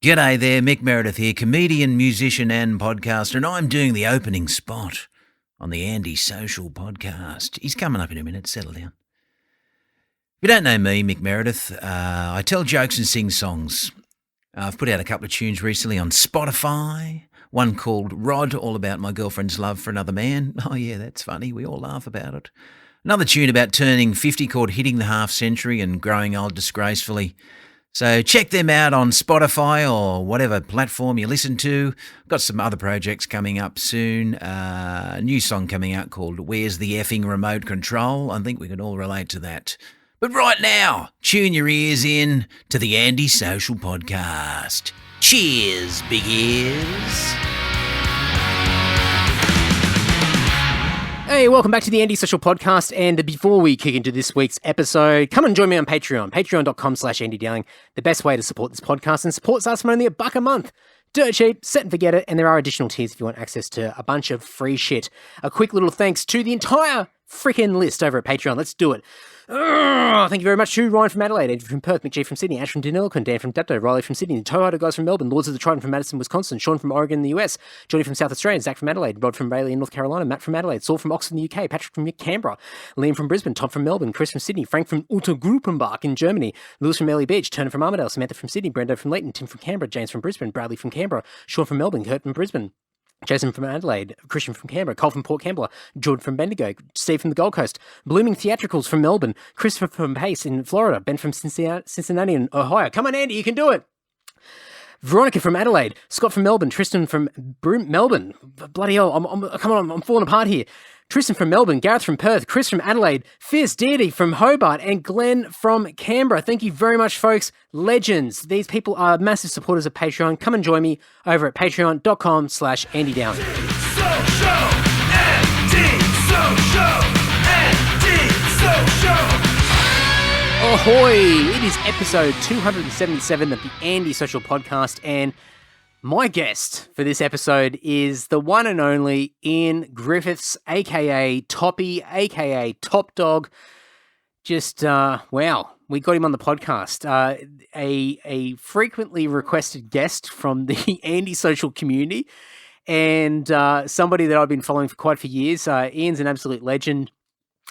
G'day there, Mick Meredith here, comedian, musician and podcaster, and I'm doing the opening spot on the Andy Social podcast. He's coming up in a minute, settle down. If you don't know me, Mick Meredith, I tell jokes and sing songs. I've put out a couple of tunes recently on Spotify, one called Rod, all about my girlfriend's love for another man. Oh yeah, that's funny, we all laugh about it. Another tune about turning 50 called Hitting the Half Century and Growing Old Disgracefully. So check them out on Spotify or whatever platform you listen to. Got some other projects coming up soon. A new song coming out called Where's the Effing Remote Control? I think we can all relate to that. But right now, tune your ears in to the Andy Social Podcast. Cheers, big ears. Hey, welcome back to the Andy Social Podcast, and before we kick into this week's episode, come and join me on Patreon, patreon.com/Andy Dowling, the best way to support this podcast, and supports us for only $1 a month. Dirt cheap, set and forget it, and there are additional tiers if you want access to a bunch of free shit. A quick little thanks to the entire freaking list over at Patreon. Let's do it. Thank you very much to Ryan from Adelaide, Andrew from Perth, McG from Sydney, Ash from Deniliquin, Dan from Dapto, Riley from Sydney, the Toehider guys from Melbourne, Lords of the Trident from Madison, Wisconsin, Sean from Oregon in the US, Johnny from South Australia, Zach from Adelaide, Rod from Rayleigh in North Carolina, Matt from Adelaide, Saul from Oxford in the UK, Patrick from Canberra, Liam from Brisbane, Tom from Melbourne, Chris from Sydney, Frank from Untergruppenbach in Germany, Lewis from Early Beach, Turner from Armidale, Samantha from Sydney, Brendo from Leighton, Tim from Canberra, James from Brisbane, Bradley from Canberra, Sean from Melbourne, Kurt from Brisbane, Jason from Adelaide, Christian from Canberra, Cole from Port Kembla, Jordan from Bendigo, Steve from the Gold Coast, Blooming Theatricals from Melbourne, Christopher from Pace in Florida, Ben from Cincinnati in Ohio. Come on, Andy, you can do it. Veronica from Adelaide, Scott from Melbourne, Tristan from Melbourne. Bloody hell, I'm falling apart here. Tristan from Melbourne, Gareth from Perth, Chris from Adelaide, Fierce Deity from Hobart, and Glenn from Canberra. Thank you very much, folks. Legends. These people are massive supporters of Patreon. Come and join me over at patreon.com/Andy Dowling. Ahoy! It is episode 277 of the Andy Social Podcast, and my guest for this episode is the one and only Ian Griffiths, aka Toppy, aka Top Dog. Just wow, we got him on the podcast. A frequently requested guest from the Andy Social community, and somebody that I've been following for quite a few years. Ian's an absolute legend.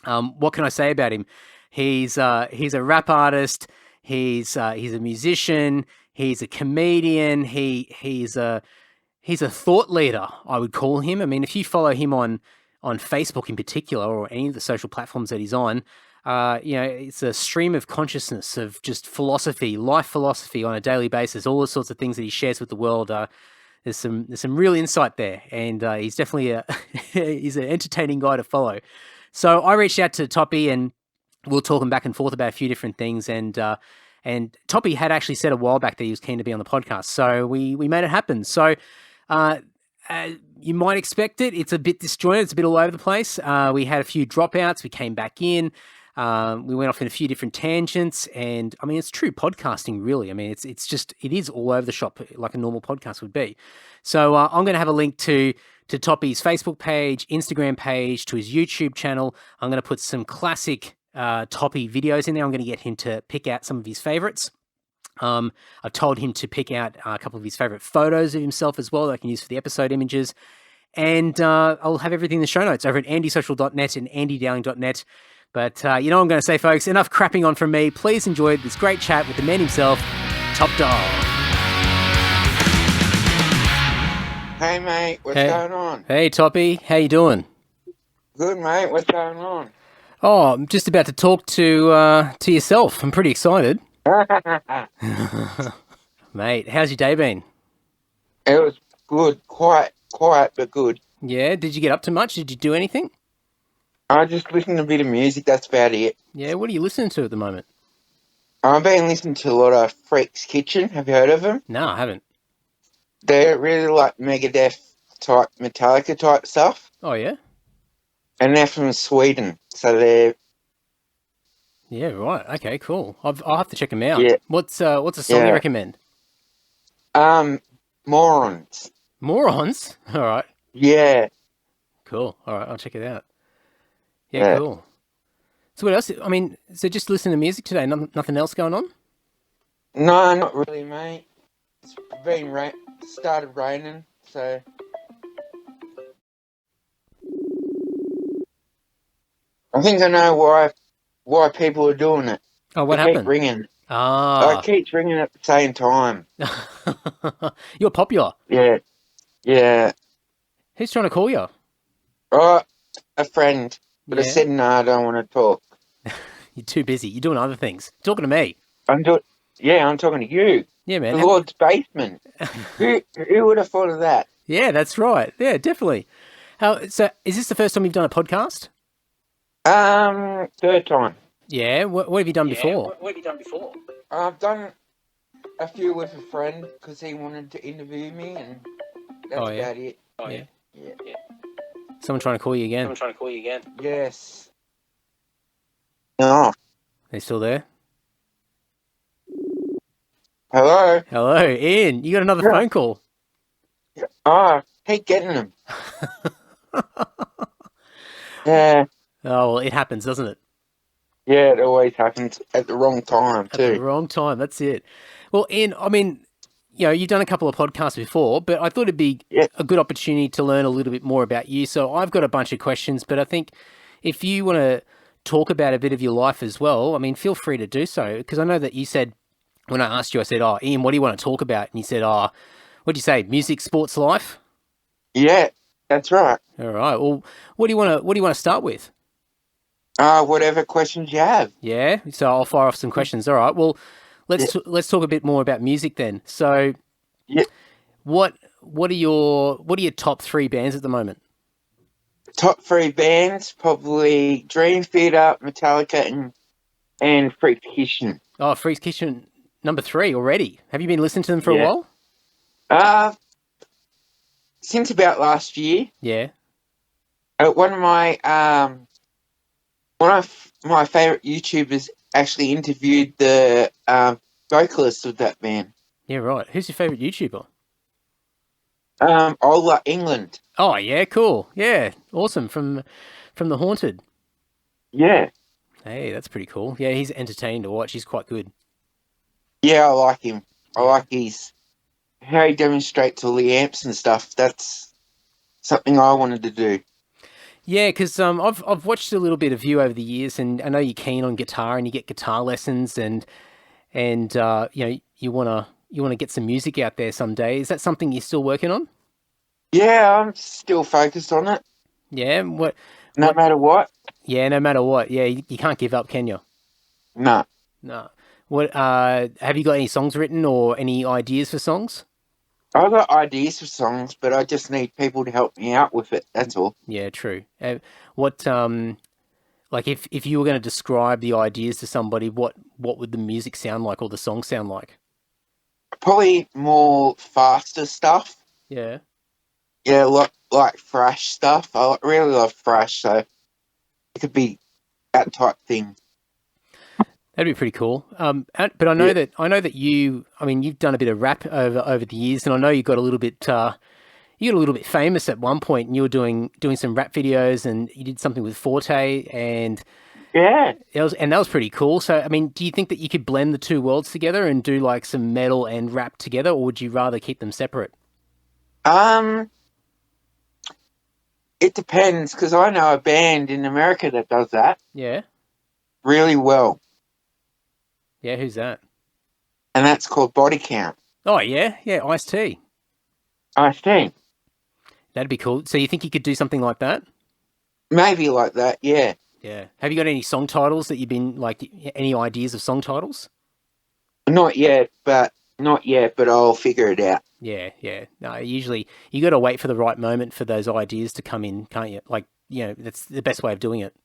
What can I say about him? He's a rap artist. He's a musician. He's a comedian. He's a thought leader, I would call him. I mean, if you follow him on Facebook in particular, or any of the social platforms that he's on, it's a stream of consciousness of just philosophy, life philosophy on a daily basis. All the sorts of things that he shares with the world. There's some real insight there, and he's definitely he's an entertaining guy to follow. So I reached out to Toppy, and we'll talk back and forth about a few different things, and Toppy had actually said a while back that he was keen to be on the podcast, so we made it happen. So you might expect it. It's a bit disjointed. It's a bit all over the place. We had a few dropouts. We came back in. We went off in a few different tangents, and I mean, it's true podcasting, really. I mean, it is all over the shop like a normal podcast would be. So I'm going to have a link to Toppy's Facebook page, Instagram page, to his YouTube channel. I'm going to put some classic Toppy videos in there. I'm going to get him to pick out some of his favorites. I've told him to pick out a couple of his favorite photos of himself as well that I can use for the episode images. And I'll have everything in the show notes over at andysocial.net and andydowling.net. But you know what I'm going to say, folks, enough crapping on from me. Please enjoy this great chat with the man himself, Top Dog. Hey, mate, what's going on? Hey, Toppy, how you doing? Good, mate, what's going on? Oh, I'm just about to talk to yourself. I'm pretty excited. Mate, how's your day been? It was good, quiet, but good. Yeah, did you get up to much? Did you do anything? I just listened to a bit of music, that's about it. Yeah, what are you listening to at the moment? I've been listening to a lot of Freak's Kitchen, have you heard of them? No, I haven't. They're really like Megadeth type, Metallica type stuff. Oh, yeah? And they're from Sweden, so they're... Yeah, right. Okay, cool. I'll have to check them out. Yeah. What's a song you recommend? Morons. Morons? All right. Yeah. Cool. All right, I'll check it out. Yeah, cool. So what else? I mean, so just listen to music today, nothing else going on? No, not really, mate. it's started raining, so I think I know why people are doing it. Oh, what They keep happened? ringing. Ah. It keeps ringing at the same time. You're popular. Yeah. Who's trying to call you? Oh, a friend. But I Yeah. said, no, I don't want to talk. You're too busy. You're doing other things. Talking to me. I'm talking to you. Yeah, man. The Lord's basement. Who would have thought of that? Yeah, that's right. Yeah, definitely. So is this the first time you've done a podcast? Third time. Yeah. What have you done before? What have you done before? I've done a few with a friend because he wanted to interview me, and that's about it. Yeah. Yeah. Someone trying to call you again. Yes. No. They still there? Hello. Hello, Ian. You got another phone call. Oh, keep getting them. Yeah. Oh, well, it happens, doesn't it? Yeah, it always happens at the wrong time, too. At the wrong time. That's it. Well, Ian, I mean, you've done a couple of podcasts before, but I thought it'd be a good opportunity to learn a little bit more about you. So I've got a bunch of questions, but I think if you want to talk about a bit of your life as well, I mean, feel free to do so. Because I know that you said, when I asked you, I said, oh, Ian, what do you want to talk about? And you said, oh, what'd you say? Music, sports, life? Yeah, that's right. All right. Well, what do you want to start with? Whatever questions you have. Yeah. So I'll fire off some questions. All right. Well, let's talk a bit more about music then. So, what are your top 3 bands at the moment? Top 3 bands, probably Dream Theater, Metallica, and Freak Kitchen. Oh, Freak Kitchen, number 3 already. Have you been listening to them for a while? Since about last year. Yeah. One of my favorite YouTubers actually interviewed the vocalist of that band. Yeah, right. Who's your favorite YouTuber? Ola England. Oh, yeah, cool. Yeah, awesome. From The Haunted. Yeah. Hey, that's pretty cool. Yeah, he's entertaining to watch. He's quite good. Yeah, I like him. I like how he demonstrates all the amps and stuff. That's something I wanted to do. Yeah, because I've watched a little bit of you over the years, and I know you're keen on guitar, and you get guitar lessons, and you wanna get some music out there someday. Is that something you're still working on? Yeah, I'm still focused on it. Yeah, no matter what. Yeah, no matter what. Yeah, you can't give up, can you? No. No. What have you got any songs written or any ideas for songs? I've got ideas for songs, but I just need people to help me out with it. That's all. Yeah, true. Like if you were going to describe the ideas to somebody, what would the music sound like or the song sound like? Probably more faster stuff. Yeah. Yeah, like thrash stuff. I really love thrash, so it could be that type thing. That'd be pretty cool. But I know that you've done a bit of rap over the years, and I know you got a little bit famous at one point, and you were doing some rap videos, and you did something with Forte, and that was pretty cool. So, I mean, do you think that you could blend the two worlds together and do like some metal and rap together, or would you rather keep them separate? It depends, because I know a band in America that does that. Yeah. Really well. Yeah, who's that? And that's called Body Count. Oh, yeah? Yeah, Ice-T. Ice-T. That'd be cool. So you think you could do something like that? Maybe like that, yeah. Yeah. Have you got any song titles that you've been, like, any ideas of song titles? Not yet, but I'll figure it out. Yeah. No, usually you got to wait for the right moment for those ideas to come in, can't you? Like, that's the best way of doing it.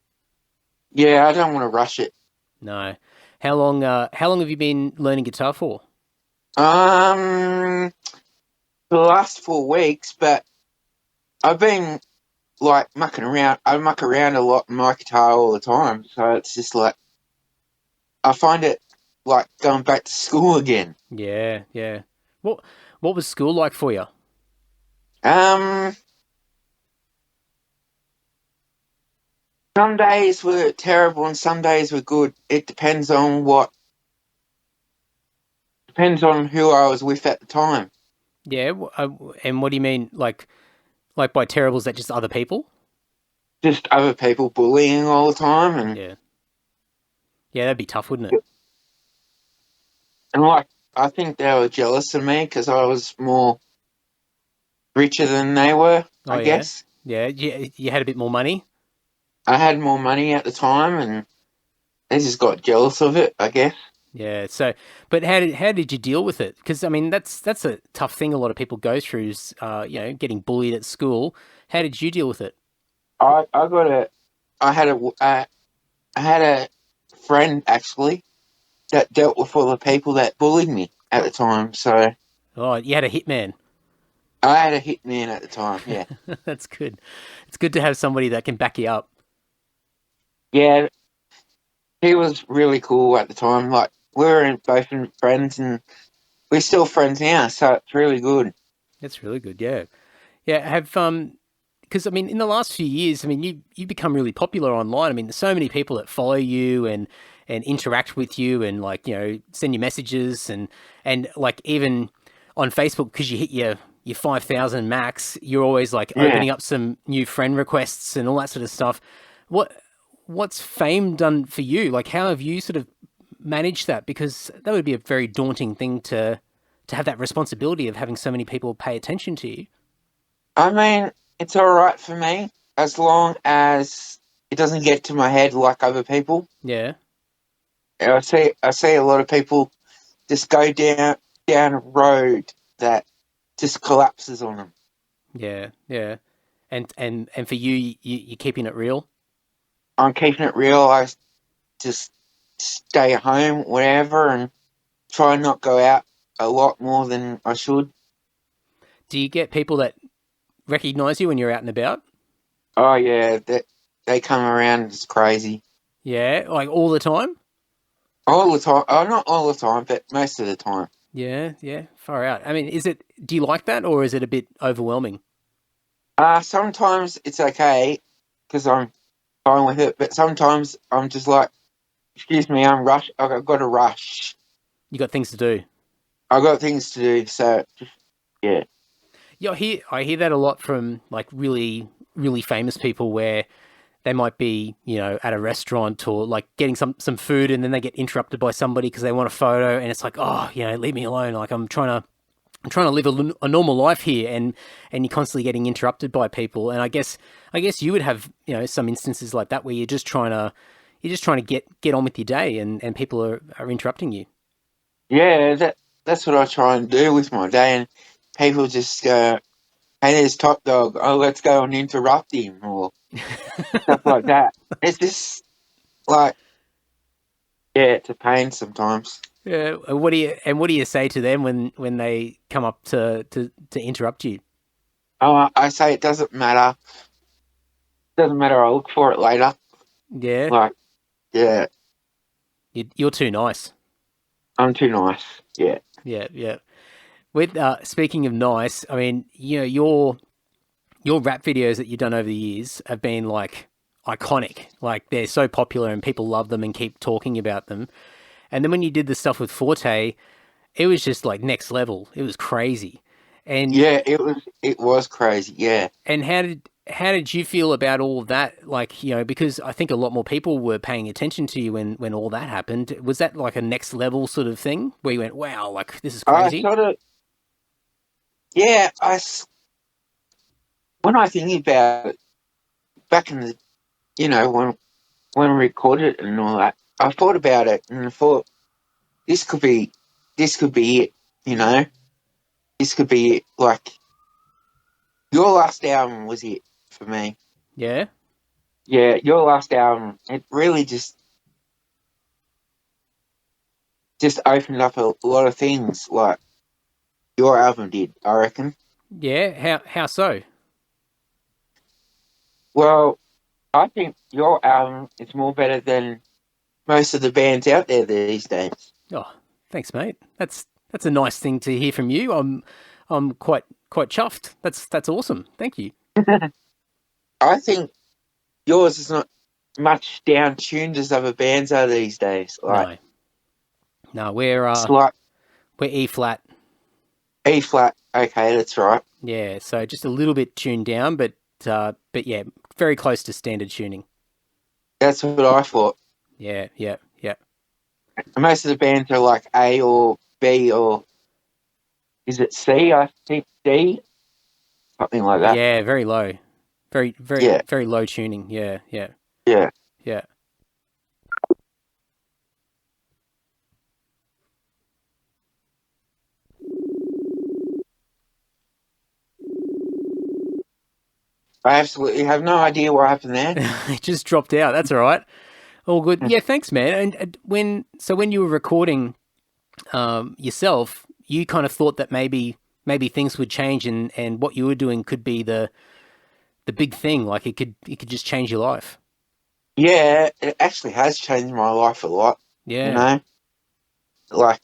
Yeah, I don't want to rush it. No. How long have you been learning guitar for? The last 4 weeks, but I've been like mucking around. I muck around a lot in my guitar all the time, so it's just like I find it like going back to school again. Yeah. What was school like for you? Some days were terrible and some days were good. It depends on what Depends on who I was with at the time. Yeah, and what do you mean, like by terrible, is that just other people? Just other people bullying all the time, and Yeah. Yeah, that'd be tough, wouldn't it? like I think they were jealous of me because I was more richer than they were. Oh, I yeah? guess Yeah, you had a bit more money? I had more money at the time, and they just got jealous of it. I guess. Yeah. So, but how did you deal with it? Because I mean, that's a tough thing a lot of people go through is getting bullied at school. How did you deal with it? I got a I had a I had a friend actually that dealt with all the people that bullied me at the time. So Oh, you had a hitman. I had a hitman at the time. Yeah, That's good. It's good to have somebody that can back you up. yeah. He was really cool at the time. Like we were both friends, and we're still friends now. So it's really good. That's really good. Yeah. Yeah. Have because I mean, in the last few years, I mean, you've become really popular online. I mean, there's so many people that follow you and interact with you and like send you messages and like even on Facebook because you hit your 5,000 max. You're always like Yeah. opening up some new friend requests and all that sort of stuff. What's fame done for you? Like, how have you sort of managed that? Because that would be a very daunting thing to have that responsibility of having so many people pay attention to you. I mean, it's all right for me as long as it doesn't get to my head like other people. Yeah. And I see a lot of people just go down a road that just collapses on them. Yeah, yeah. And for you're keeping it real? I'm keeping it real. I just stay at home, whatever, and try not go out a lot more than I should. Do you get people that recognize you when you're out and about? Oh yeah, they come around. It's crazy Yeah, like all the time? all the time. Oh, not all the time, but most of the time. Yeah, yeah, far out. I mean, do you like that or is it a bit overwhelming? Sometimes it's okay because I'm fine with it, but sometimes I'm just like, excuse me, I'm rush. I've got to rush. You got things to do. I've got things to do, so just, yeah. Yeah, I hear that a lot from like really, really famous people where they might be, at a restaurant or like getting some food and then they get interrupted by somebody because they want a photo and it's like, oh, leave me alone. Like I'm trying to live a normal life here and you're constantly getting interrupted by people. And I guess you would have, some instances like that where you're just trying to get on with your day and people are interrupting you. Yeah, that's what I try and do with my day, and people just go, "Hey, there's Top Dog. Oh, let's go and interrupt him," or stuff like that. It's just like, yeah, it's a pain sometimes. Yeah. What do you say to them when they come up to interrupt you? Oh, I say it doesn't matter. Doesn't matter. I'll look for it later. Yeah. Like, yeah, You're too nice. I'm too nice. Yeah. Yeah. Yeah. With speaking of nice, I mean, your rap videos that you've done over the years have been like iconic. Like they're so popular and people love them and keep talking about them. And then when you did the stuff with Forte, it was just like next level. It was crazy. And Yeah, it was crazy. Yeah. and how did you feel about all of that? Like, because I think a lot more people were paying attention to you when all that happened. Was that like a next level sort of thing where you went, wow, like this is I crazy? sort of, yeah, when I think about it, back in the, when we recorded it and all that, I thought about it and I thought, this could be it, you know? This could be it. Like, your last album was it for me. Yeah. Yeah, your last album, it really just opened up a lot of things, like your album did, I reckon. Yeah. How so? Well, I think your album is more better than most of the bands out there these days. Oh, thanks, mate. That's a nice thing to hear from you. I'm quite chuffed. That's awesome. Thank you. I think yours is not much down tuned as other bands are these days. Like, No. No, we're it's like, We're E flat. E flat. Okay, that's right. Yeah, so just a little bit tuned down, but yeah, very close to standard tuning. That's what I thought. Yeah. Most of the bands are like A or B or is it C? I think D, something like that. Yeah, very low, very low tuning. Yeah. Yeah. I absolutely have no idea what happened there. It just dropped out. That's all right. All good. Yeah, thanks, man. And when you were recording yourself, you kind of thought that maybe things would change and what you were doing could be the big thing. Like it could just change your life. Yeah, it actually has changed my life a lot. Yeah. You know, like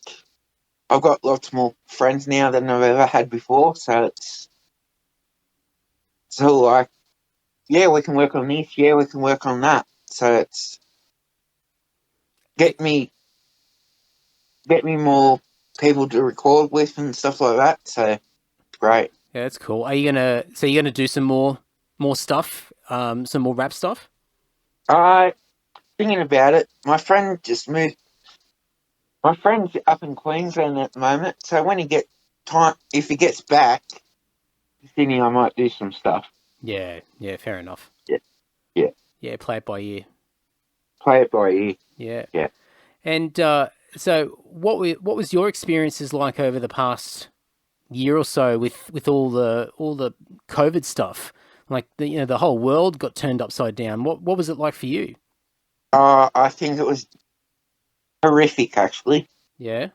I've got lots more friends now than I've ever had before. So it's like, yeah, we can work on this. Yeah, we can work on that. So it's get me more people to record with and stuff like that. So great. Yeah, that's cool. Are you gonna do some more stuff? Some more rap stuff? Thinking about it, my friend just moved. My friend's up in Queensland at the moment, so when he gets time, if he gets back to Sydney, I might do some stuff. Yeah, fair enough. Yeah. Yeah, play it by ear. Play it by ear. Yeah. Yeah. And so, what was your experiences like over the past year or so with all the COVID stuff? Like the whole world got turned upside down. What was it like for you? I think it was horrific, actually. Yeah.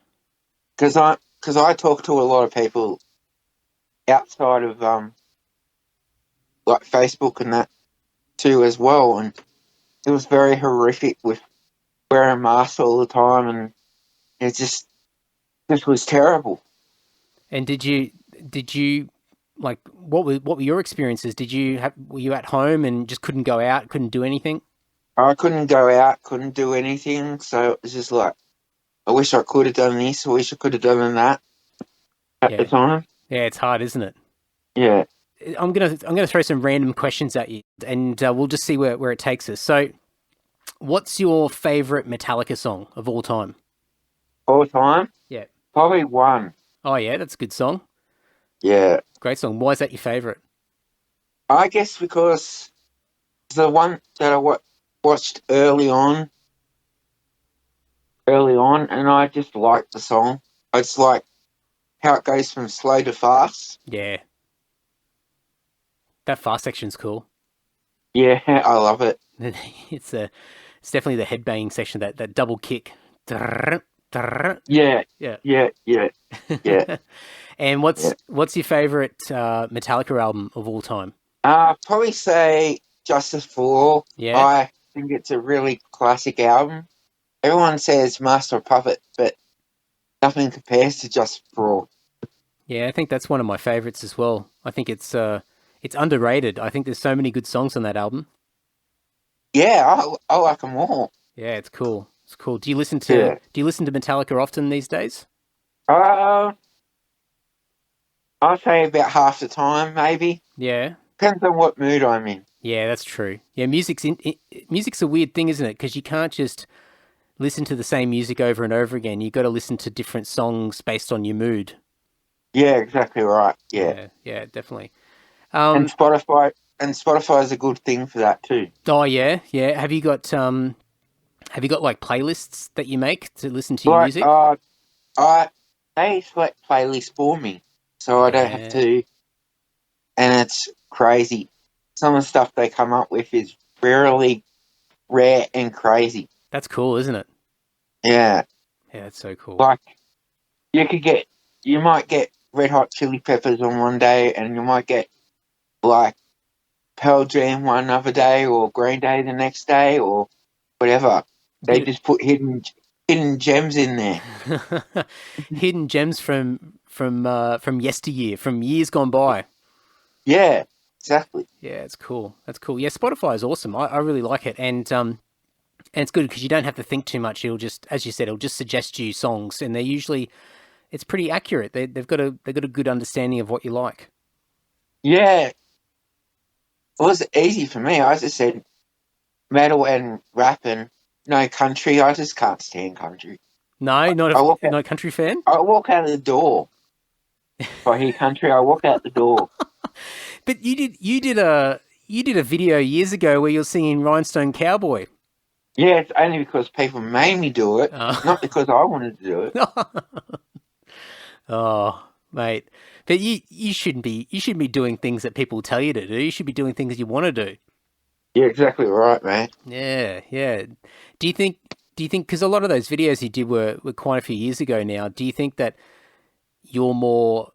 Because I talk to a lot of people outside of like Facebook and that too as well, and it was very horrific with wearing masks all the time, and it just was terrible. And did you like what were your experiences? Were you at home and just couldn't go out, couldn't do anything? I couldn't go out, couldn't do anything, so it was just like, I wish I could have done this, I wish I could have done that at the time. Yeah, it's hard, isn't it? Yeah. I'm gonna throw some random questions at you, and we'll just see where it takes us. So, what's your favorite Metallica song of all time? All time? Yeah. Probably One. Oh yeah, that's a good song. Yeah. Great song. Why is that your favorite? I guess because it's the one that I watched early on, and I just like the song. I just like how it goes from slow to fast. Yeah. That fast section's cool. Yeah, I love it. It's definitely the headbanging section, that double kick. Yeah. And what's your favorite Metallica album of all time? Probably say Justice for All. Yeah. I think it's a really classic album. Everyone says Master of Puppet, but nothing compares to Justice for All. Yeah, I think that's one of my favorites as well. I think it's underrated. I think there's so many good songs on that album. Yeah, I like them all. Yeah, it's cool. It's cool. Do you listen to Metallica often these days? I'll say about half the time, maybe. Yeah. Depends on what mood I'm in. Yeah, that's true. Yeah, music's a weird thing, isn't it? Because you can't just listen to the same music over and over again. You've got to listen to different songs based on your mood. Yeah, exactly right. Yeah, definitely. And Spotify is a good thing for that too. Oh yeah. Have you got like playlists that you make to listen to your music? They select playlists for me, so I don't have to. And it's crazy. Some of the stuff they come up with is really rare and crazy. That's cool, isn't it? Yeah. Yeah, that's so cool. Like you might get Red Hot Chili Peppers on one day, and you might get like Pearl Jam one other day, or Green Day the next day, or whatever. They just put hidden gems in there. Hidden gems from yesteryear, from years gone by. Yeah, exactly. Yeah, it's cool. That's cool. Yeah, Spotify is awesome. I really like it, and it's good because you don't have to think too much. It'll just, as you said, it'll just suggest you songs, and they're usually it's pretty accurate. They've got a good understanding of what you like. Yeah, it was easy for me. I just said metal and rap and no country. I just can't stand country. No, not a country fan. I walk out of the door. If I hear country, I walk out the door. But you did a video years ago where you're singing Rhinestone Cowboy. Yeah, it's only because people made me do it, Oh. not because I wanted to do it. Oh, mate. But you shouldn't be doing things that people tell you to do. You should be doing things you want to do. Yeah, exactly right, man. Yeah, yeah. Do you think because a lot of those videos you did were quite a few years ago now, do you think that you're more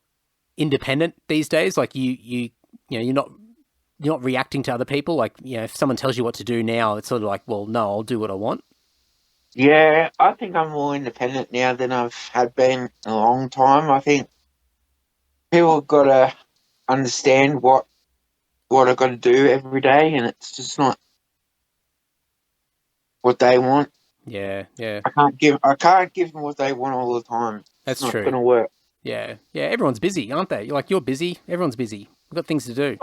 independent these days? Like you know, you're not reacting to other people. Like, you know, if someone tells you what to do now, it's sort of like, well, no, I'll do what I want. Yeah, I think I'm more independent now than I've had been in a long time. I think people have got to understand what I've got to do every day, and it's just not what they want. Yeah, yeah. I can't give them what they want all the time. That's it's true. not going to work. Yeah, yeah. Everyone's busy, aren't they? You're busy. Everyone's busy. We've got things to do.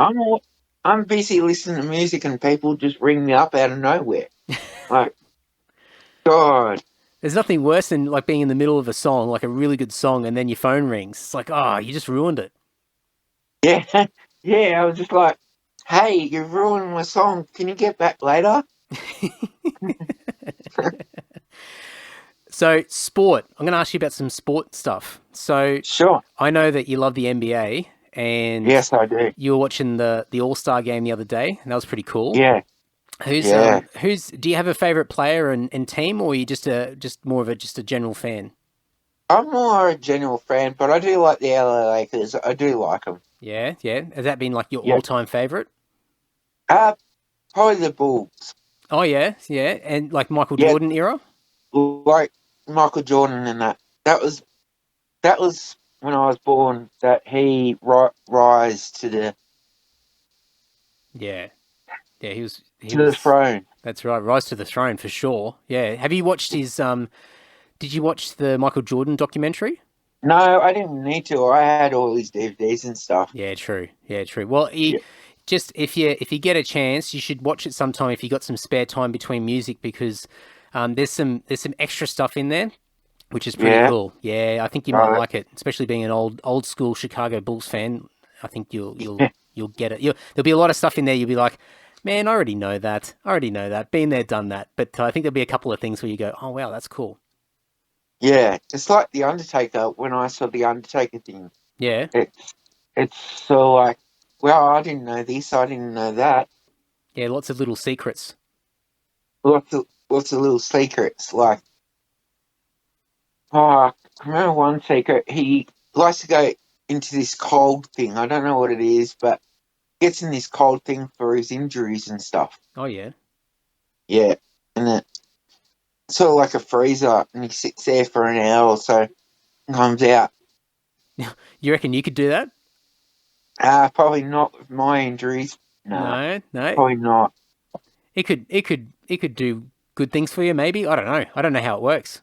I'm busy listening to music, and people just ring me up out of nowhere. Like, God. There's nothing worse than like being in the middle of a song, like a really good song, and then your phone rings. It's like, oh, you just ruined it. Yeah, yeah. I was just like, hey, you've ruined my song. Can you get back later? So, sport. I'm going to ask you about some sport stuff. So, Sure. I know that you love the NBA, and Yes, I do. you were watching the All-Star game the other day, and that was pretty cool. Yeah. Do you have a favorite player and team, or are you just more of a general fan? I'm more a general fan, but I do like the LA Lakers. I do like them. Yeah, yeah. Has that been like your all-time favorite? Probably the Bulls. Oh yeah, yeah. And like Michael Jordan era? Like Michael Jordan and that. That was when I was born that he rise to the Yeah. Yeah, he was the throne. That's right, rise to the throne for sure. Yeah. Have you watched his did you watch the Michael Jordan documentary? No, I didn't need to. I had all these DVDs and stuff. Yeah, true. Yeah, true. Well, just if you get a chance, you should watch it sometime if you got some spare time between music, because there's some extra stuff in there, which is pretty cool. Yeah, I think you might like it, especially being an old school Chicago Bulls fan. I think you'll get it. There'll be a lot of stuff in there. You'll be like, man, I already know that. Been there, done that. But I think there'll be a couple of things where you go, oh wow, that's cool. Yeah, it's like the Undertaker. When I saw the Undertaker thing, Yeah, it's so like, well, I didn't know this, I didn't know that. yeah, lots of little secrets. Lots of little secrets. Like, I remember one secret. He likes to go into this cold thing. I don't know what it is, but gets in this cold thing for his injuries and stuff. Oh yeah, Yeah, and it's sort of like a freezer, and he sits there for an hour or so, and comes out. you reckon you could do that? Probably not with my injuries. No, Probably not. It could do good things for you, maybe. I don't know how it works.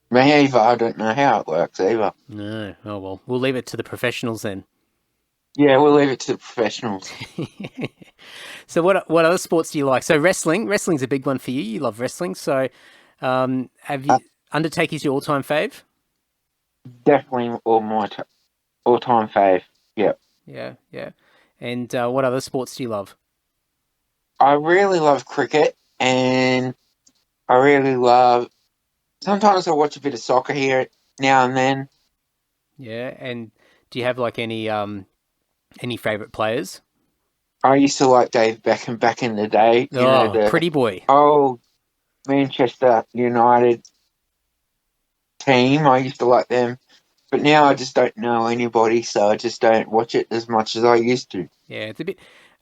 Me either. I don't know how it works either. No. Oh well, we'll leave it to the professionals then. Yeah, we'll leave it to the professionals. So what other sports do you like? So wrestling's a big one for you. You love wrestling. So have you Undertaker's your all-time fave? Definitely all-time fave. Yep. Yeah. And what other sports do you love? I really love cricket, and I really love... Sometimes I watch a bit of soccer here now and then. Yeah, and do you have like any favourite players? I used to like Dave Beckham back in the day. The pretty boy. Oh, Manchester United team. I used to like them. But now I just don't know anybody, so I just don't watch it as much as I used to. Yeah,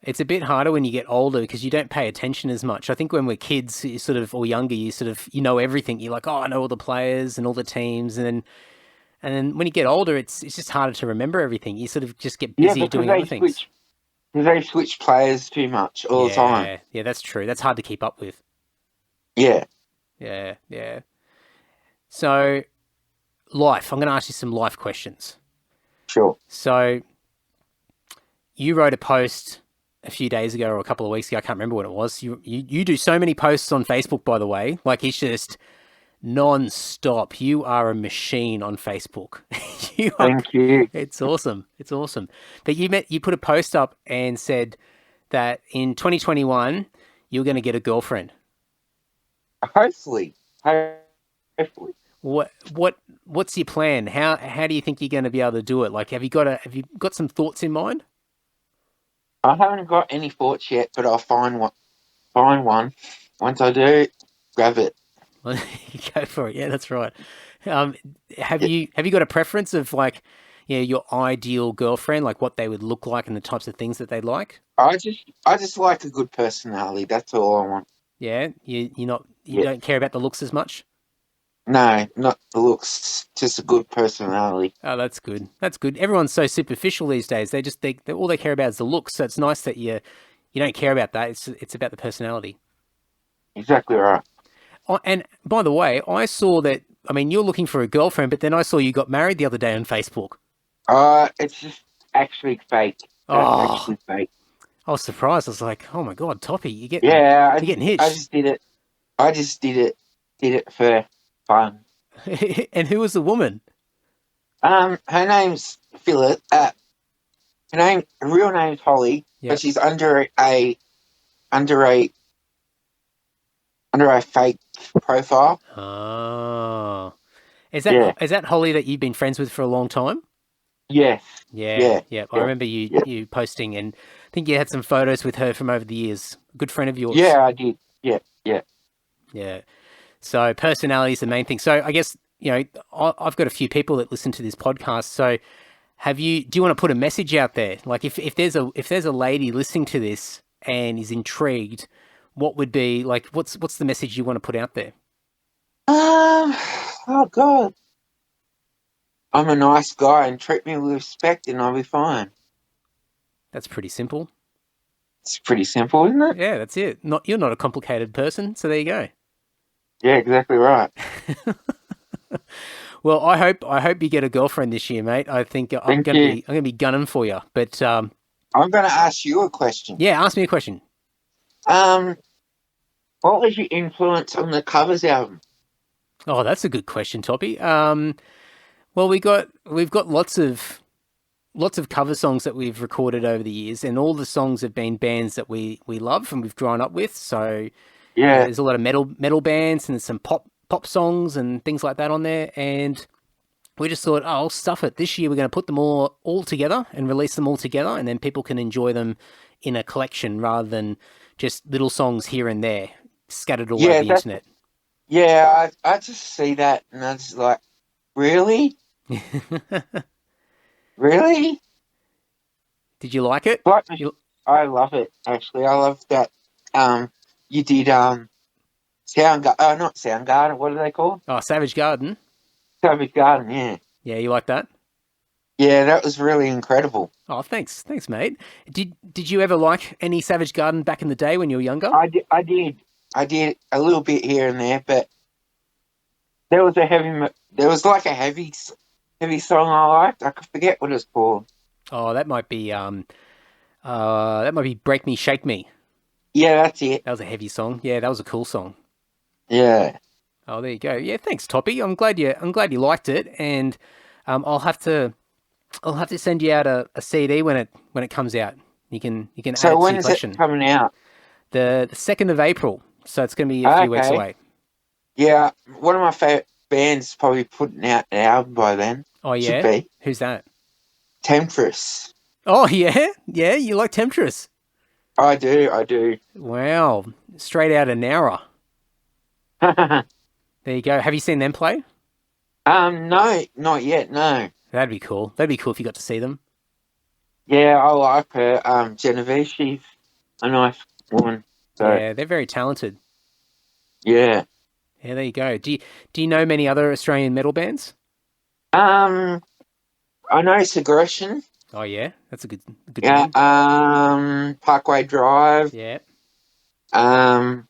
it's a bit harder when you get older because you don't pay attention as much. I think when we're kids, or younger, you know everything. You're like, oh, I know all the players and all the teams, and then when you get older, it's just harder to remember everything. You sort of just get busy doing other things. They switch players too much all the time. Yeah, that's true. That's hard to keep up with. Yeah. Yeah. So, life. I'm going to ask you some life questions. Sure. So you wrote a post a few days ago or a couple of weeks ago. I can't remember when it was. You do so many posts on Facebook, by the way. Like, it's just non-stop. You are a machine on Facebook. Thank you. It's awesome. It's awesome. But you put a post up and said that in 2021 you're going to get a girlfriend. Hopefully. Hopefully. What's your plan? How do you think you're going to be able to do it? Like, have you got some thoughts in mind? I haven't got any thoughts yet, but I'll find one. Once I do, grab it. Go for it. Yeah, that's right. Have you got a preference of, like, your ideal girlfriend, like what they would look like and the types of things that they'd like? I just like a good personality. That's all I want. Yeah, you don't care about the looks as much? No, not the looks, just a good personality. Oh, that's good. That's good. Everyone's so superficial these days. They all they care about is the looks. So it's nice that you don't care about that. It's about the personality. Exactly right. Oh, and by the way, I saw that. I mean, you're looking for a girlfriend, but then I saw you got married the other day on Facebook. It's just actually fake. That's actually fake. I was surprised. I was like, "Oh my god, Toppy, you're getting hitched." I just did it. I just did it for fun. And who was the woman? Her name's Phyllis. Her real name's Holly, Yep. but she's under a fake profile. Oh, is that Holly that you've been friends with for a long time? Yes. Yeah. I remember you posting, and I think you had some photos with her from over the years. A good friend of yours. Yeah, I did. Yeah. So personality is the main thing. So I guess, I've got a few people that listen to this podcast. So do you want to put a message out there? Like, if there's a lady listening to this and is intrigued, what would be, like, what's the message you want to put out there? Oh God. I'm a nice guy and treat me with respect and I'll be fine. That's pretty simple. It's pretty simple, isn't it? Yeah, that's it. You're not a complicated person, so there you go. Yeah, exactly right. Well, I hope you get a girlfriend this year, mate. I think I'm gonna be gunning for you. But I'm gonna ask you a question. Yeah, ask me a question. What was your influence on the Covers album? Oh, that's a good question, Toppy. Well, we've got lots of cover songs that we've recorded over the years, and all the songs have been bands that we love and we've grown up with. So yeah, there's a lot of metal bands and there's some pop songs and things like that on there. And we just thought, oh, stuff it. This year we're going to put them all together and release them all together, and then people can enjoy them in a collection rather than just little songs here and there scattered all over the internet. Yeah, I just see that and I was like, really? Really? Did you like it? I love it, actually. I love that you did not Soundgarden, what are they called? Oh, Savage Garden. Savage Garden, yeah. Yeah, you like that? Yeah, that was really incredible. Oh, thanks, mate. Did you ever like any Savage Garden back in the day when you were younger? I did a little bit here and there, but there was like a heavy song I liked. I could forget what it's called. Oh, that might be Break Me, Shake Me. Yeah, that's it. That was a heavy song. Yeah, that was a cool song. Yeah. Oh, there you go. Yeah, thanks, Toppy. I'm glad you liked it, and I'll have to send you out a CD when it comes out. You can add it to your collection. So when is it coming out? The 2nd of April. So it's going to be a few weeks away. Yeah, one of my favourite bands is probably putting out an album by then. Oh yeah, should be. Who's that? Temptress. Oh yeah, you like Temptress? I do. Wow, straight out of Nowra. There you go. Have you seen them play? No, not yet. No. That'd be cool. That'd be cool if you got to see them. Yeah, I like her. Genevieve, she's a nice woman. So. Yeah, they're very talented. Yeah. Yeah, there you go. Do you know many other Australian metal bands? I know Segression. Oh yeah, that's a good yeah, name. Parkway Drive. Yeah. Gaia.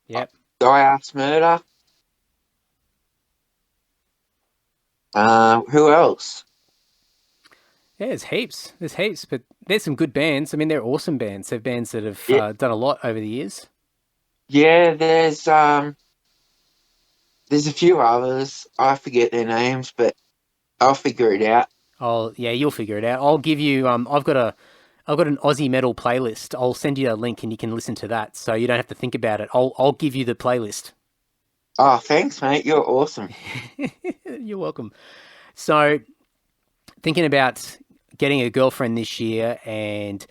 Yep. Gaia's Murder. Who else? Yeah, there's heaps. There's heaps, but there's some good bands. I mean, they're awesome bands. They're bands that have Yeah, done a lot over the years. yeah. There's a few others. I forget their names, but I'll figure it out. Oh, yeah, you'll figure it out. I'll give you. I've got an Aussie metal playlist. I'll send you a link, and you can listen to that, so you don't have to think about it. I'll give you the playlist. Oh, thanks, mate. You're awesome. You're welcome. So, thinking about getting a girlfriend this year, and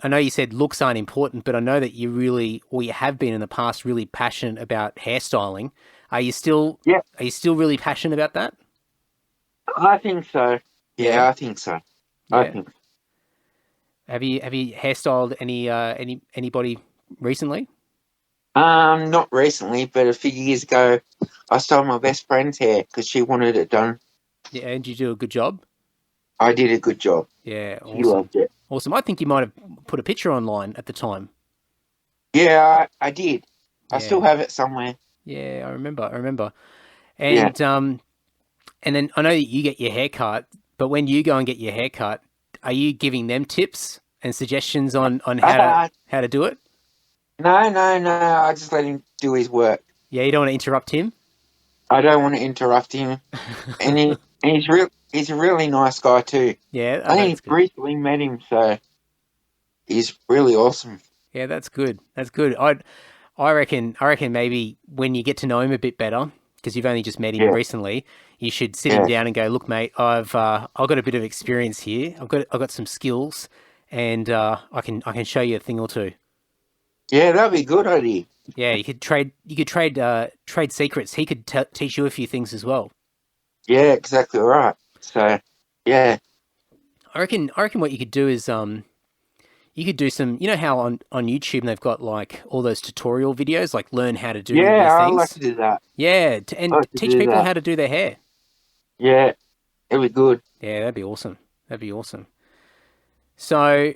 I know you said looks aren't important, but I know that you really, or you have been in the past, really passionate about hairstyling. Are you still? Yeah, Are you still really passionate about that? I think so. Yeah, Yeah, I think so. I yeah. think. Have you hairstyled anybody recently? Not recently, but a few years ago, I stole my best friend's hair because she wanted it done. Yeah, and you do a good job. I did a good job. Yeah, She awesome, loved it. awesome. I think you might have put a picture online at the time. Yeah, I did. I still Yeah, have it somewhere. yeah, I remember. I remember. Yeah. And then I know that you get your hair cut, but when you go and get your hair cut, are you giving them tips and suggestions on Uh, how to do it? no. I just let him do his work. Yeah, you don't want to interrupt him. I don't want to interrupt him. He's a really nice guy too. Yeah, I that's think good. recently met him, so he's really awesome. Yeah, that's good. That's good. I reckon maybe when you get to know him a bit better, because you've only just met him Yeah, recently, you should sit him yeah, down and go, look, mate, I've got a bit of experience here. I've got some skills, and I can show you a thing or two. yeah. That'd be a good idea. Yeah, you could trade secrets. He could teach you a few things as well. Yeah, exactly right. So, yeah, I reckon what you could do is you could do some, how on YouTube they've got like all those tutorial videos, like learn how to do yeah. these I like things. to do that. Yeah, I and like to teach do people that. how to do their hair. Yeah, it'd be good. Yeah, that'd be awesome. That'd be awesome. So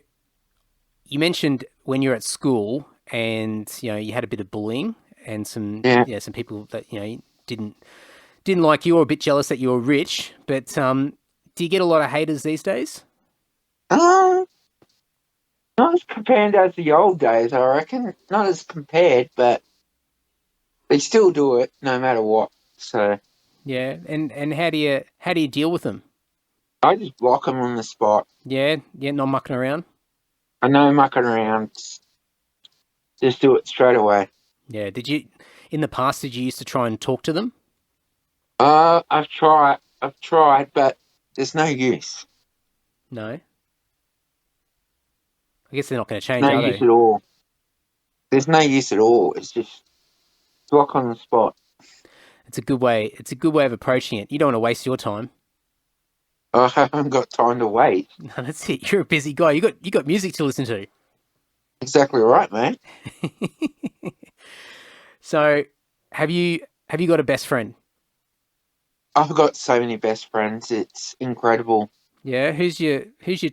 you mentioned when you're at school and you had a bit of bullying and some Yeah. some people that didn't like you or a bit jealous that you were rich. But do you get a lot of haters these days? Um, Not as compared as the old days, I reckon. Not as compared, but they still do it no matter what. So Yeah, and how do you deal with them? I just block them on the spot. Yeah, yeah, not mucking around. I know mucking around. Just do it straight away. Yeah, in the past did you used to try and talk to them? I've tried, but there's no use. No, I guess they're not going to change, No are use they? at all. There's no use at all. It's just block on the spot. It's a good way. It's a good way of approaching it. You don't want to waste your time. I haven't got time to wait. No, that's it. You're a busy guy. You got music to listen to. Exactly right, mate. So, have you got a best friend? I've got so many best friends. It's incredible. Yeah. Who's your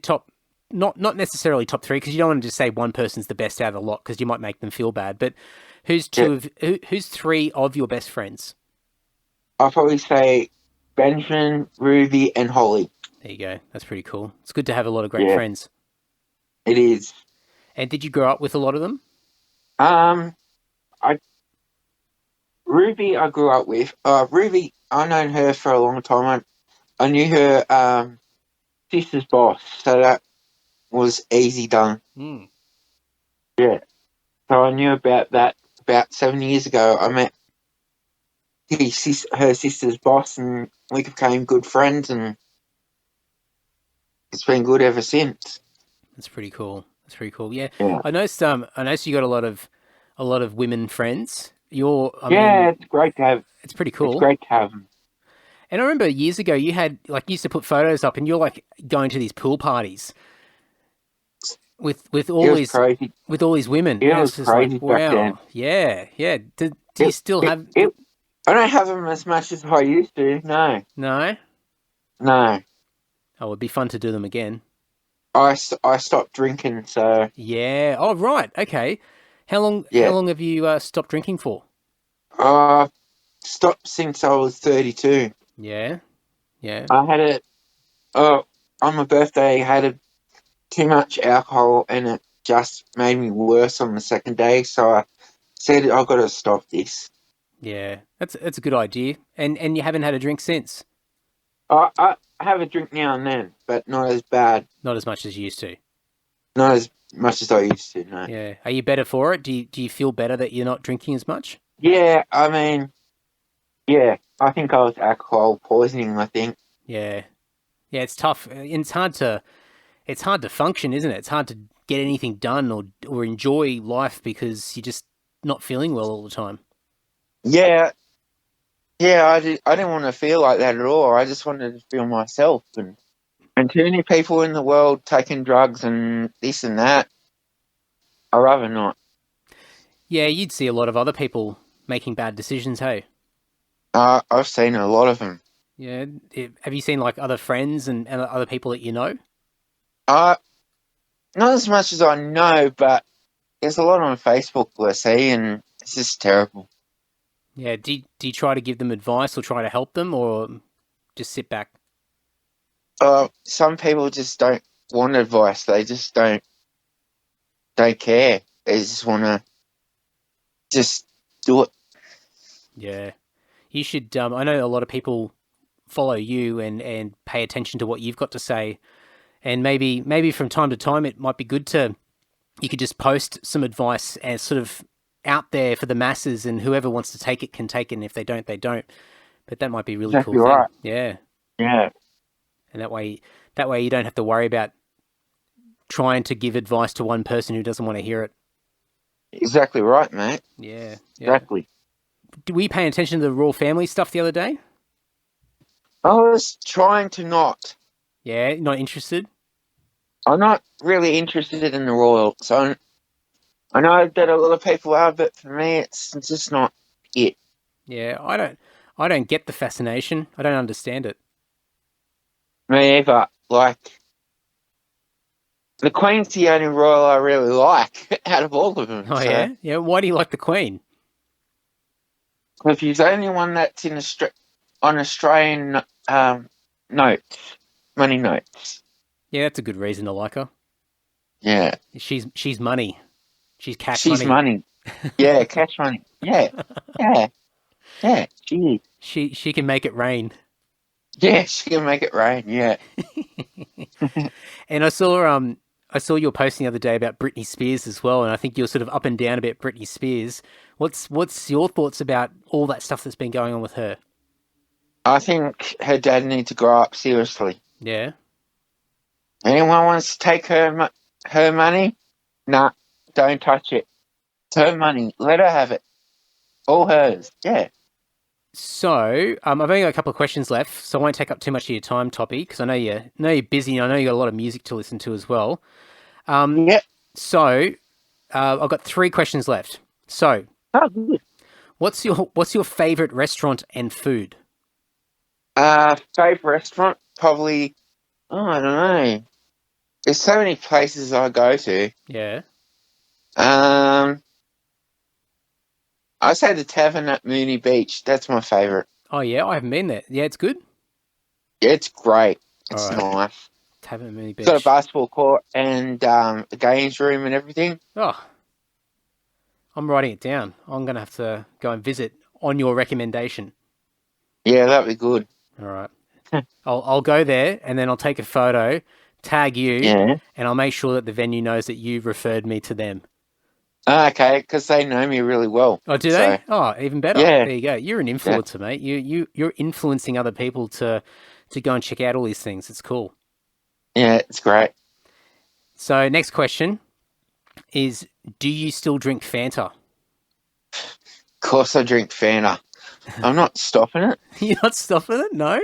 top? Not necessarily top three, because you don't want to just say one person's the best out of the lot, because you might make them feel bad. But who's Yeah, who's three of your best friends? I'll probably say Benjamin, Ruby, and Holly. There you go. That's pretty cool. It's good to have a lot of great Yeah, friends. it is. And did you grow up with a lot of them? Um, I Ruby, I grew up with. Ruby, I known her for a long time. I knew her sister's boss, so that was easy done. Mm. Yeah, so I knew about that about 7 years ago. I met her sister's boss, and we became good friends, and it's been good ever since. That's pretty cool. That's pretty cool. Yeah, Yeah, I noticed you got a lot of women friends. I yeah, mean, it's great to have. it's pretty It's cool. great to have them. And I remember years ago you used to put photos up, and you're like going to these pool parties with It all was these crazy. with all these women. It And was it's just like, crazy back then. wow, yeah, yeah. Do you It, still it, have? it, I don't have them as much as I used to. No, No? no. Oh, it'd be fun to do them again. I stopped drinking, so Yeah. Oh, right. Okay. How long? How yeah. long have you stopped drinking for? I stopped since I was 32. Yeah. Yeah. I had it on my birthday. Too much alcohol, and it just made me worse on the second day. So I said, I've got to stop this. Yeah. That's a good idea. And you haven't had a drink since? I have a drink now and then, but not as bad. Not as much as you used to. Not as much as I used to, no. Yeah. Are you better for it? Do you feel better that you're not drinking as much? Yeah, I mean, yeah, I think I was alcohol poisoning, I think. Yeah. Yeah, it's tough. It's hard to function, isn't it? It's hard to get anything done or enjoy life because you're just not feeling well all the time. Yeah, I didn't want to feel like that at all. I just wanted to feel myself. And too many people in the world taking drugs and this and that. I'd rather not. Yeah, you'd see a lot of other people making bad decisions, hey? I've seen a lot of them. Yeah. Have you seen like other friends and other people that you know? Not as much as I know, but there's a lot on Facebook I see, and it's just terrible. Yeah. Do you try to give them advice or try to help them or just sit back? Some people just don't want advice. They just don't care. They just want to just do it. Yeah. You should, I know a lot of people follow you and pay attention to what you've got to say. And maybe from time to time, it might be good you could just post some advice as sort of out there for the masses, and whoever wants to take it can take it. And if they don't, they don't. But that might be a really Exactly cool thing. right. Yeah. Yeah. And that way you don't have to worry about trying to give advice to one person who doesn't want to hear it. Exactly right, mate. Yeah. Exactly. Were you paying attention to the royal family stuff the other day? I was trying to not. Yeah, not interested? I'm not really interested in the royal, so I know that a lot of people are, but for me, it's just not it. Yeah, I don't get the fascination. I don't understand it. Me either. Like, the Queen's the only royal I really like out of all of them. Oh, yeah? Yeah, why do you like the Queen? Because he's the only one that's on Australian notes, money notes. Yeah, that's a good reason to like her. Yeah. She's money. She's cash She's money. Yeah, cash money. Yeah. Yeah. Yeah. She can make it rain. Yeah, she can make it rain, yeah. And I saw you were posting the other day about Britney Spears as well, and I think you're sort of up and down about Britney Spears. What's your thoughts about all that stuff that's been going on with her? I think her dad needs to grow up seriously. Yeah. Anyone wants to take her money? Nah, don't touch it. It's her money. Let her have it. All hers. Yeah. So, I've only got a couple of questions left, so I won't take up too much of your time, Toppy, because I know you're busy, and I know you got a lot of music to listen to as well. Yep. So, I've got 3 questions left. So, Oh, good. what's your favorite restaurant and food? Favorite restaurant? Probably, I don't know. There's so many places I go to. Yeah. I say the tavern at Mooney Beach. That's my favourite. Oh yeah, I haven't been there. Yeah, it's good. Yeah, it's great. It's All right. nice. Tavern Mooney Beach. It's got a basketball court and a games room and everything. Oh, I'm writing it down. I'm gonna have to go and visit on your recommendation. Yeah, that'd be good. All right. I'll go there and then I'll take a photo, tag you, Yeah. and I'll make sure that the venue knows that you referred me to them. Okay, because they know me really well. Oh, do they? Oh, even better. Yeah. There you go. You're an influencer, mate. You're influencing other people to go and check out all these things. It's cool. Yeah, it's great. So next question is, do you still drink Fanta? Of course I drink Fanta. I'm not stopping it. You're not stopping it? No?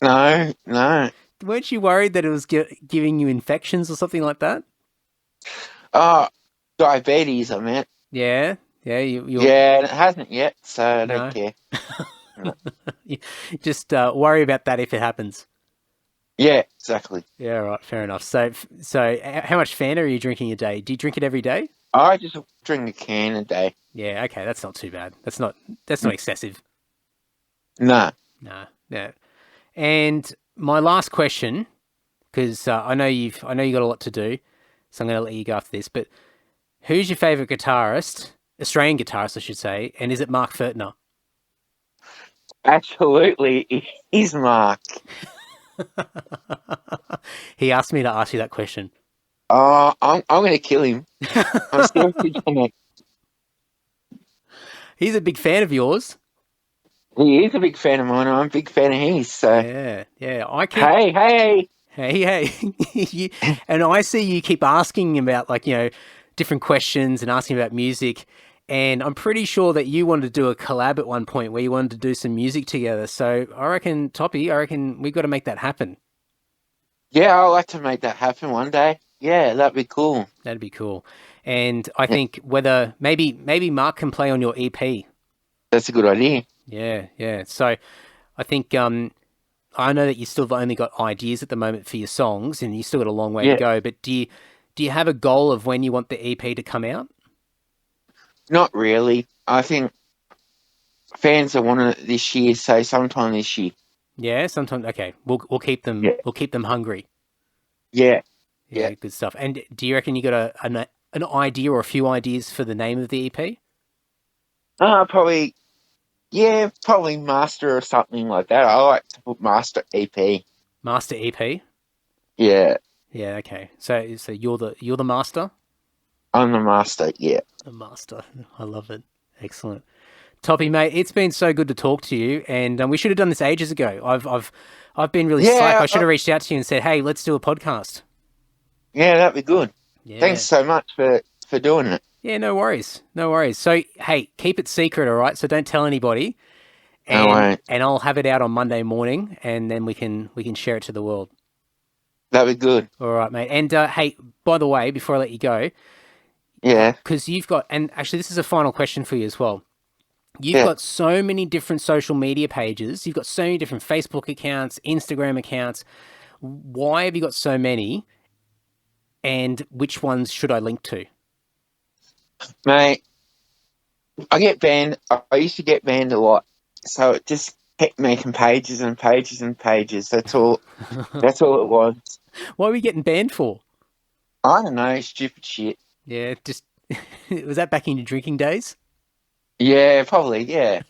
No. Weren't you worried that it was giving you infections or something like that? Diabetes, I meant. Yeah. Yeah. Yeah, and it hasn't yet, so I don't care. Just worry about that if it happens. Yeah, exactly. Yeah, right. Fair enough. So how much Fanta are you drinking a day? Do you drink it every day? I just drink a can a day. Yeah. Okay. That's not too bad. That's not excessive. No. No. Yeah. And my last question, because I know you got a lot to do, so I'm going to let you go after this. But who's your favourite guitarist, Australian guitarist, I should say, and is it Mark Furtner? Absolutely, it is Mark. He asked me to ask you that question. Oh, I'm going to kill him. I'm seriously going to. He's a big fan of yours. He is a big fan of mine. I'm a big fan of his. So Yeah. I keep hey. and I see you keep asking about different questions and asking about music. And I'm pretty sure that you wanted to do a collab at one point where you wanted to do some music together. So I reckon, Toppy, we've got to make that happen. Yeah, I'd like to make that happen one day. Yeah, that'd be cool. That'd be cool. And I think whether maybe Mark can play on your EP. That's a good idea. Yeah. So I think I know that you still have only got ideas at the moment for your songs and you still got a long way to go. But do you have a goal of when you want the EP to come out? Not really. I think fans are wanting it this year, so sometime this year. Yeah, sometime. Okay, we'll keep them. Yeah. We'll keep them hungry. Yeah. Good stuff. And do you reckon you got an idea or a few ideas for the name of the EP? Probably Master or something like that. I like to put Master EP. Master EP. Yeah. Yeah. Okay. So you're the master. I'm the master. Yeah. The master. I love it. Excellent. Toppy, mate, it's been so good to talk to you, and we should have done this ages ago. I've been really slack. I should have reached out to you and said, "Hey, let's do a podcast." Yeah, that'd be good. Yeah. Thanks so much for doing it. Yeah, no worries. So, hey, keep it secret, all right? So don't tell anybody. And, I won't. And I'll have it out on Monday morning, and then we can share it to the world. That'd be good. All right, mate. And hey, by the way, before I let you go, yeah, because you've got, and actually, this is a final question for you as well. You've got so many different social media pages. You've got so many different Facebook accounts, Instagram accounts. Why have you got so many? And which ones should I link to? Mate, I get banned. I used to get banned a lot. So it just kept making pages and pages and pages. That's all. That's all it was. What were you getting banned for? I don't know. Stupid shit. Yeah, just... Was that back in your drinking days? Yeah, probably, yeah.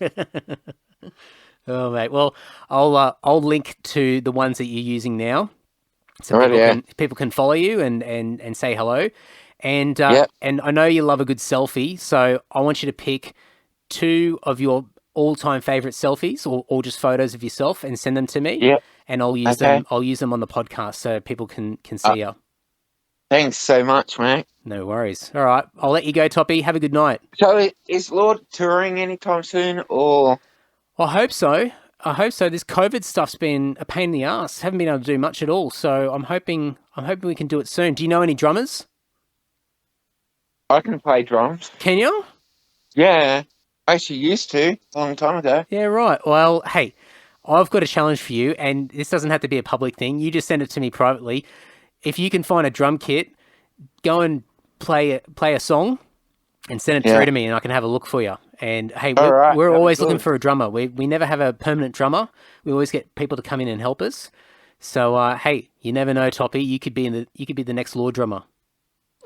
Oh, mate. Well, I'll link to the ones that you're using now, so people can follow you and say hello. And and I know you love a good selfie, so I want you to pick 2 of your all-time favorite selfies, or just photos of yourself, and send them to me. Yeah. And I'll use them. I'll use them on the podcast so people can see you. Thanks so much, mate. No worries. All right, I'll let you go, Toppy. Have a good night. So, is Lord touring anytime soon, or? I hope so. This COVID stuff's been a pain in the ass. Haven't been able to do much at all. So I'm hoping we can do it soon. Do you know any drummers? I can play drums. Can you? Yeah, I actually used to a long time ago. Yeah, right. Well, hey, I've got a challenge for you, and this doesn't have to be a public thing. You just send it to me privately. If you can find a drum kit, go and play a song and send it through to me, and I can have a look for you. And hey, we're always looking for a drummer. We never have a permanent drummer. We always get people to come in and help us. So hey, you never know, Toppy. You could be the next Lord drummer.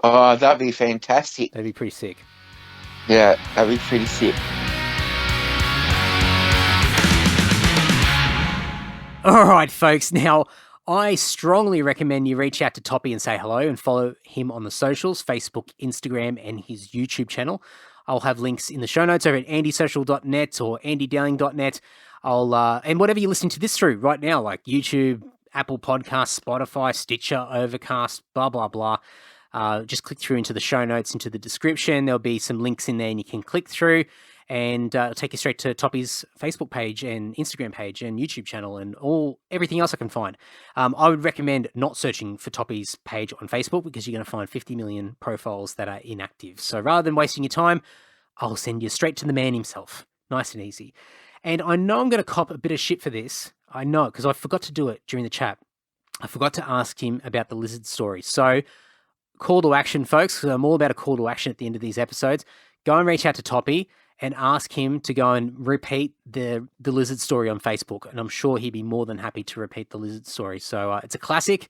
Oh, that'd be fantastic. That'd be pretty sick. Yeah, that'd be pretty sick. All right, folks. Now, I strongly recommend you reach out to Toppy and say hello and follow him on the socials, Facebook, Instagram, and his YouTube channel. I'll have links in the show notes over at andysocial.net or andydowling.net. And whatever you're listening to this through right now, like YouTube, Apple Podcasts, Spotify, Stitcher, Overcast, blah, blah, blah. Just click through into the show notes, into the description. There'll be some links in there and you can click through, and it'll take you straight to Toppy's Facebook page and Instagram page and YouTube channel and everything else I can find. I would recommend not searching for Toppy's page on Facebook, because you're going to find 50 million profiles that are inactive. So rather than wasting your time, I'll send you straight to the man himself. Nice and easy. And I know I'm going to cop a bit of shit for this. I know, because I forgot to do it during the chat. I forgot to ask him about the lizard story. So call to action, folks, because I'm all about a call to action at the end of these episodes. Go and reach out to Toppy and ask him to go and repeat the lizard story on Facebook. And I'm sure he'd be more than happy to repeat the lizard story. So it's a classic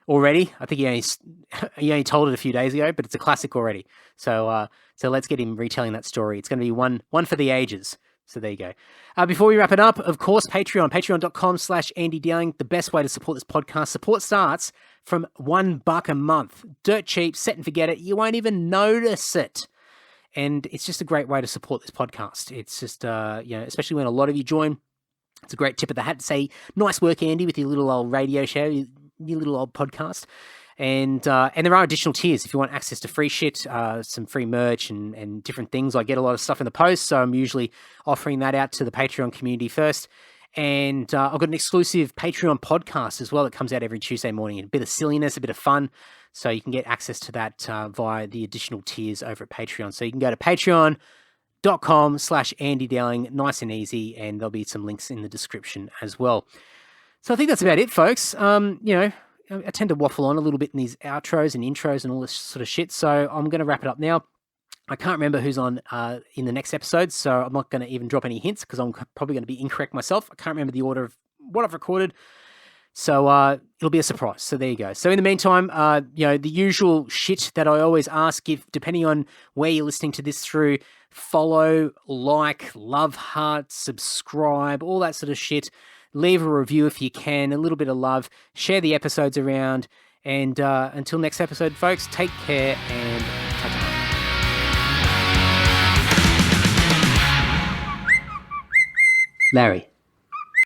already. I think he only told it a few days ago, but it's a classic already. So let's get him retelling that story. It's going to be one for the ages. So there you go. Before we wrap it up, of course, patreon.com/Andy Dowling, the best way to support this podcast. Support starts from $1 a month. Dirt cheap, set and forget it. You won't even notice it. And it's just a great way to support this podcast. It's just, especially when a lot of you join, it's a great tip of the hat to say, nice work, Andy, with your little old radio show, your little old podcast. And there are additional tiers if you want access to free shit, some free merch and different things. I get a lot of stuff in the post, so I'm usually offering that out to the Patreon community first. And I've got an exclusive Patreon podcast as well that comes out every Tuesday morning. A bit of silliness, a bit of fun. So you can get access to that via the additional tiers over at Patreon. So you can go to patreon.com/Andy Dowling, nice and easy, and there'll be some links in the description as well. So I think that's about it, folks. I tend to waffle on a little bit in these outros and intros and all this sort of shit. So I'm going to wrap it up now. I can't remember who's on in the next episode, so I'm not going to even drop any hints because I'm probably going to be incorrect myself. I can't remember the order of what I've recorded. So it'll be a surprise. So there you go. So in the meantime, the usual shit that I always ask, depending on where you're listening to this through, follow, like, love heart, subscribe, all that sort of shit. Leave a review if you can, a little bit of love. Share the episodes around. And until next episode, folks, take care and ta-ta. Larry.